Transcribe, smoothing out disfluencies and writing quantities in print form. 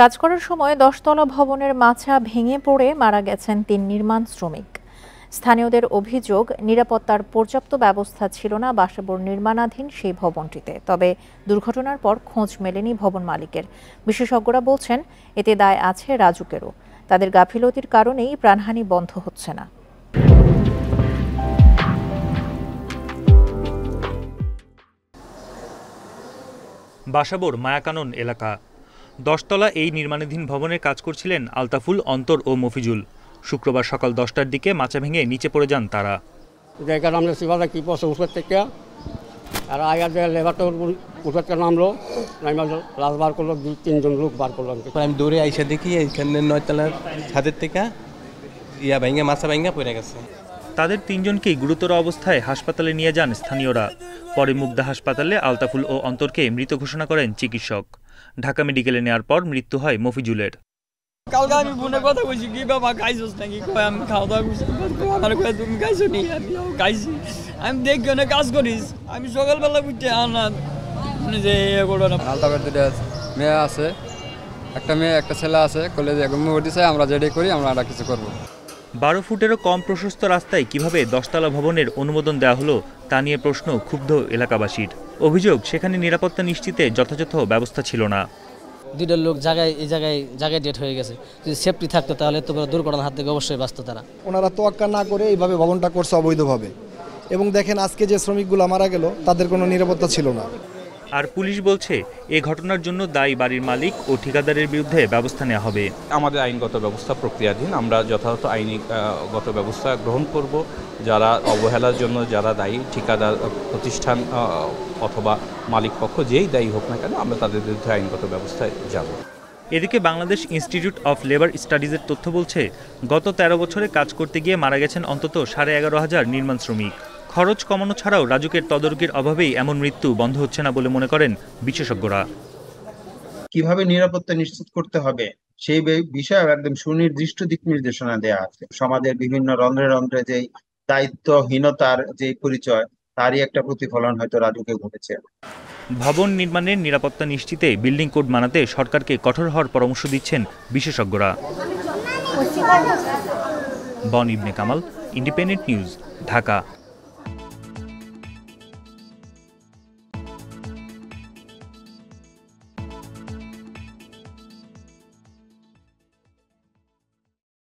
কাজ করার সময় 10 তলা ভবনের মাচা ভেঙে পড়ে মারা গেছেন 3 নির্মাণ শ্রমিক। স্থানীয়দের অভিযোগ, নিরাপত্তার পর্যাপ্ত ব্যবস্থা ছিল না বাসাবোর নির্মাণাধীন সেই ভবনটিতে। তবে দুর্ঘটনার পর খোঁজ মেলেনি ভবন মালিকের। বিশেষজ্ঞরা বলছেন, এতে দায় আছে রাজুকেরও। তাদের গাফিলতির কারণেই প্রাণহানি বন্ধ হচ্ছে না। বাসাবোর মায়াকানন এলাকা। 10 তলা এই নির্মাণাধীন ভবনের কাজ করছিলেন আলতাফুল, অন্তর ও মফিজুল। শুক্রবার সকাল 10টার দিকে মাচা ভেঙে নিচে পড়ে যান তারা। নামলো বার করলো, 2-3 লোক বার করলাম। আমি দৌড়ে আইসা দেখি এখানে 9 তলার ছাদের থেকে ভেঙে মাচা ভেঙে পড়ে গেছে। তাদের 3 জনকেই গুরুতর অবস্থায় হাসপাতালে নিয়ে যান স্থানীয়রা। পরে মুগদা হাসপাতালে আলতাফুল ও অন্তরকে মৃত ঘোষণা করেন চিকিৎসক। ঢাকা মেডিকেলে নেওয়ার পর মৃত্যু হয় মফিজুলের। কালকে আমি ফোনে কথা বলছি, কি বাবা খাইছিস নাকি? আমি খাওয়া দাওয়া করছি, আমার কয়ে তুমি খাইছো নি? আমি খাইছি। আমি দেখি না কাজ করিস, আমি সকালবেলা উঠে আনা যে আলতাফের 2টা মেয়ে আছে, একটা মেয়ে একটা ছেলে আছে। কলেজে দিছে, আমরা যেটাই করি আমরা আর কিছু করবো। 12 ফুটেরও কম প্রশস্ত রাস্তায় কিভাবে 10 তলা ভবনের অনুমোদন দেওয়া হলো তা নিয়ে প্রশ্ন ক্ষুব্ধ এলাকাবাসীর। অভিযোগ, সেখানে নিরাপত্তা নিশ্চিতে যথাযথ ব্যবস্থা ছিল না। 2টা লোক এই জায়গায় ডেট হয়ে গেছে। যদি সেফটি থাকতো তাহলে তো দুর্ঘটনার হাত থেকে অবশ্যই বাঁচত তারা। ওনারা তোয়াক্কা না করে এইভাবে ভবনটা করছে অবৈধভাবে। এবং দেখেন আজকে যে শ্রমিকগুলো মারা গেল, তাদের কোনো নিরাপত্তা ছিল না। আর পুলিশ বলছে, এ ঘটনার জন্য দায়ী বাড়ির মালিক ও ঠিকাদারের বিরুদ্ধে ব্যবস্থা নেওয়া হবে। আমাদের আইনগত ব্যবস্থা প্রক্রিয়াধীন, আমরা যথাযথ আইনগত ব্যবস্থা গ্রহণ করব। যারা অবহেলার জন্য যারা দায়ী, ঠিকাদার প্রতিষ্ঠান অথবা মালিক পক্ষ যেই দায়ী হোক না কেন, আমরা তাদের বিরুদ্ধে আইনগত ব্যবস্থায় যাব। এদিকে বাংলাদেশ ইনস্টিটিউট অফ লেবার স্টাডিজের তথ্য বলছে, গত 13 বছরে কাজ করতে গিয়ে মারা গেছেন অন্তত 11,500 নির্মাণ শ্রমিক। খরচ কমানো ছাড়াও রাজুকের তদারকির অভাবেই এমন মৃত্যু বন্ধ হচ্ছে না বলে মনে করেন বিশেষজ্ঞরা। কিভাবে নিরাপত্তা নিশ্চিত করতে হবে সেই বিষয়ে একদম সুনির্দিষ্ট দিক নির্দেশনা দেওয়া আছে। সমাজের বিভিন্ন রন্ধ্রে রন্ধ্রে যে দায়িত্বহীনতার যে পরিচয়, তারই একটা প্রতিফলন হয়তো রাজুকে ঘটেছে। ভবন নির্মাণের নিরাপত্তা নিশ্চিতে বিল্ডিং কোড মানাতে সরকারকে কঠোর হওয়ার পরামর্শ দিচ্ছেন বিশেষজ্ঞরা। বন ইবনে কামাল, ইন্ডিপেন্ডেন্ট নিউজ, ঢাকা।